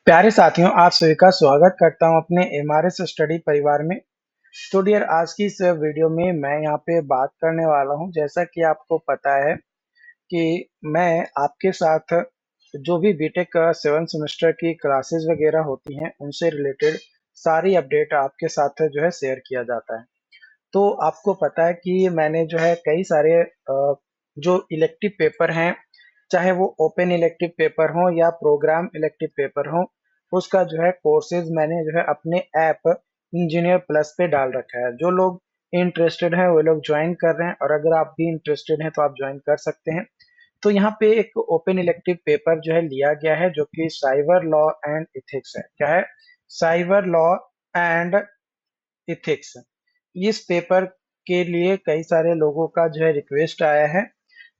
प्यारे साथियों, आप सभी का स्वागत करता हूं अपने एमआरएस स्टडी परिवार में। तो डियर, आज की इस वीडियो में मैं यहाँ पे बात करने वाला हूं। जैसा कि आपको पता है कि मैं आपके साथ जो भी बीटेक 7 सेमेस्टर की क्लासेस वगैरह होती हैं उनसे रिलेटेड सारी अपडेट आपके साथ जो है शेयर किया जाता है। तो आपको पता है कि मैंने जो है कई सारे जो इलेक्टिव पेपर हैं, चाहे वो ओपन इलेक्टिव पेपर हो या प्रोग्राम इलेक्टिव पेपर हो, उसका जो है कोर्सेज मैंने जो है अपने ऐप इंजीनियर प्लस पे डाल रखा है। जो लोग इंटरेस्टेड हैं वो लोग ज्वाइन कर रहे हैं, और अगर आप भी इंटरेस्टेड हैं तो आप ज्वाइन कर सकते हैं। तो यहाँ पे एक ओपन इलेक्टिव पेपर जो है लिया गया है, जो कि साइबर लॉ एंड इथिक्स है। क्या है? Cyber law and ethics. इस पेपर के लिए कई सारे लोगों का जो है रिक्वेस्ट आया है,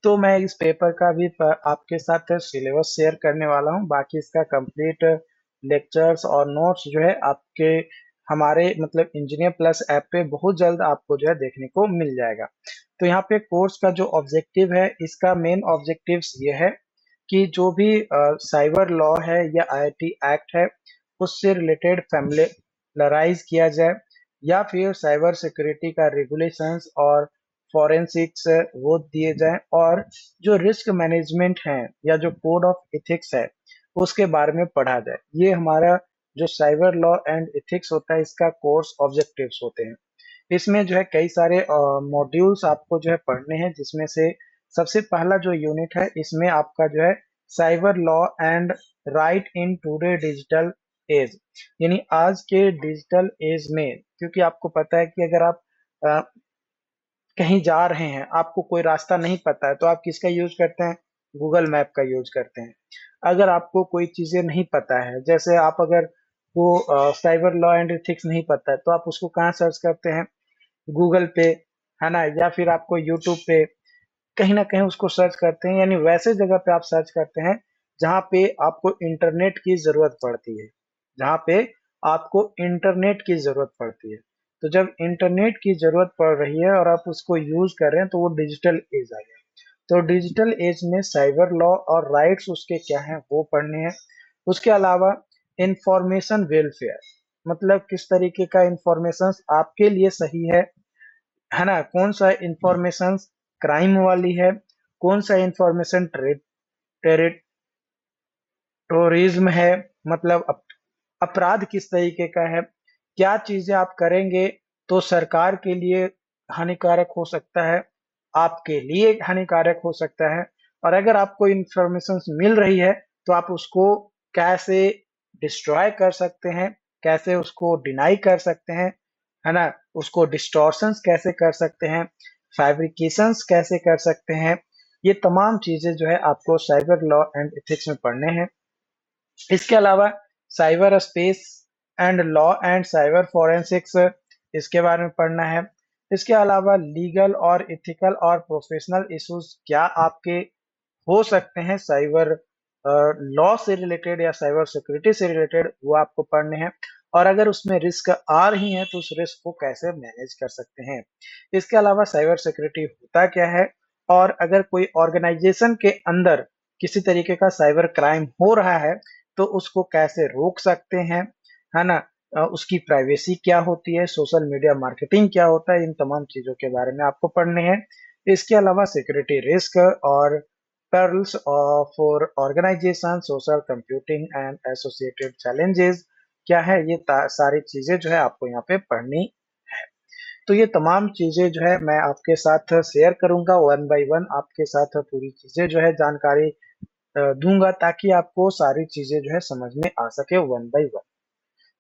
तो मैं इस पेपर का भी आपके साथ सिलेबस शेयर करने वाला हूं। बाकी इसका कंप्लीट लेक्चर्स और नोट्स जो है आपके हमारे मतलब इंजीनियर प्लस ऐप पे बहुत जल्द आपको जो है देखने को मिल जाएगा। तो यहाँ पे कोर्स का जो ऑब्जेक्टिव है, इसका मेन ऑब्जेक्टिव्स ये है कि जो भी साइबर लॉ है या आईटी एक्ट है, उससे रिलेटेड फैमिलियराइज किया जाए, या फिर साइबर सिक्योरिटी का रेगुलेशंस और फॉरेंसिक्स वो दिए जाएं, और जो रिस्क मैनेजमेंट है या जो कोड ऑफ इथिक्स है उसके बारे में पढ़ा जाए। ये हमारा जो साइबर लॉ एंड इथिक्स होता है, इसका कोर्स ऑब्जेक्टिव्स होते हैं। इसमें जो है कई सारे मॉड्यूल्स आपको जो है पढ़ने हैं, जिसमें से सबसे पहला जो यूनिट है, इसमें आपका जो है cyber law and right in today digital age, यानी आज के डिजिटल एज में। क्योंकि आपको पता है कि अगर आप अ, कहीं जा रहे हैं, आपको कोई रास्ता नहीं पता है, तो आप किसका यूज करते हैं? गूगल मैप का यूज करते हैं। अगर आपको कोई चीजें नहीं पता है, जैसे आप अगर वो साइबर लॉ एंड एथिक्स नहीं पता है, तो आप उसको कहाँ सर्च करते हैं? गूगल पे, है ना? या फिर आपको यूट्यूब पे कहीं ना कहीं उसको सर्च करते हैं, यानी वैसे जगह पे आप सर्च करते हैं जहाँ पे आपको इंटरनेट की जरूरत पड़ती है, जहाँ पे आपको इंटरनेट की जरूरत पड़ती है। तो जब इंटरनेट की जरूरत पड़ रही है और आप उसको यूज कर रहे हैं, तो वो डिजिटल एज आ गया। तो डिजिटल एज में साइबर लॉ और राइट्स उसके क्या हैं वो पढ़ने हैं। उसके अलावा इंफॉर्मेशन वेलफेयर, मतलब किस तरीके का इंफॉर्मेशन आपके लिए सही है ना? कौन सा इंफॉर्मेशन क्राइम वाली है, कौन सा इंफॉर्मेशन टेररिज्म है, मतलब अपराध किस तरीके का है, क्या चीजें आप करेंगे तो सरकार के लिए हानिकारक हो सकता है, आपके लिए हानिकारक हो सकता है, और अगर आपको इंफॉर्मेशन मिल रही है तो आप उसको कैसे डिस्ट्रॉय कर सकते हैं, कैसे उसको डिनाई कर सकते हैं, है ना? उसको डिस्टॉर्शंस कैसे कर सकते हैं, फैब्रिकेशंस कैसे कर सकते हैं। ये तमाम चीजें जो है आपको साइबर लॉ एंड एथिक्स में पढ़ने हैं। इसके अलावा cyber space and law and cyber forensics, इसके बारे में पढ़ना है। इसके अलावा लीगल और इथिकल और प्रोफेशनल इश्यूज क्या आपके हो सकते हैं साइबर लॉ से रिलेटेड या साइबर सिक्योरिटी से रिलेटेड, वो आपको पढ़ने हैं। और अगर उसमें रिस्क आ रही हैं तो उस रिस्क को कैसे मैनेज कर सकते हैं। इसके अलावा साइबर सिक्योरिटी होता क्या है, और अगर कोई ऑर्गेनाइजेशन के अंदर किसी तरीके का साइबर क्राइम हो रहा है तो उसको कैसे रोक सकते हैं, है ना? उसकी प्राइवेसी क्या होती है, सोशल मीडिया मार्केटिंग क्या होता है, इन तमाम चीजों के बारे में आपको पढ़ने हैं। इसके अलावा सिक्योरिटी रिस्क और perils for organization, social computing and associated challenges क्या है, ये सारी चीजें जो है आपको यहाँ पे पढ़नी है। तो ये तमाम चीजें जो है मैं आपके साथ शेयर करूंगा, वन बाय वन आपके साथ पूरी चीजें जो है जानकारी दूंगा, ताकि आपको सारी चीजें जो है समझ में आ सके वन बाय वन।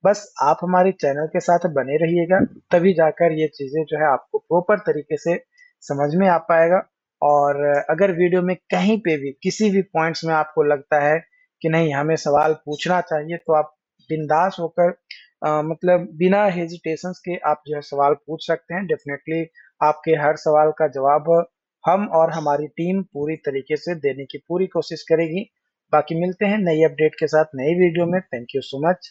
बस आप हमारे चैनल के साथ बने रहिएगा, तभी जाकर ये चीजें जो है आपको प्रॉपर तरीके से समझ में आ पाएगा। और अगर वीडियो में कहीं पे भी किसी भी पॉइंट्स में आपको लगता है कि नहीं हमें सवाल पूछना चाहिए, तो आप बिंदास होकर मतलब बिना हेजिटेशन के आप जो है सवाल पूछ सकते हैं। डेफिनेटली आपके हर सवाल का जवाब हम और हमारी टीम पूरी तरीके से देने की पूरी कोशिश करेगी। बाकी मिलते हैं नई अपडेट के साथ नई वीडियो में। Thank you so much.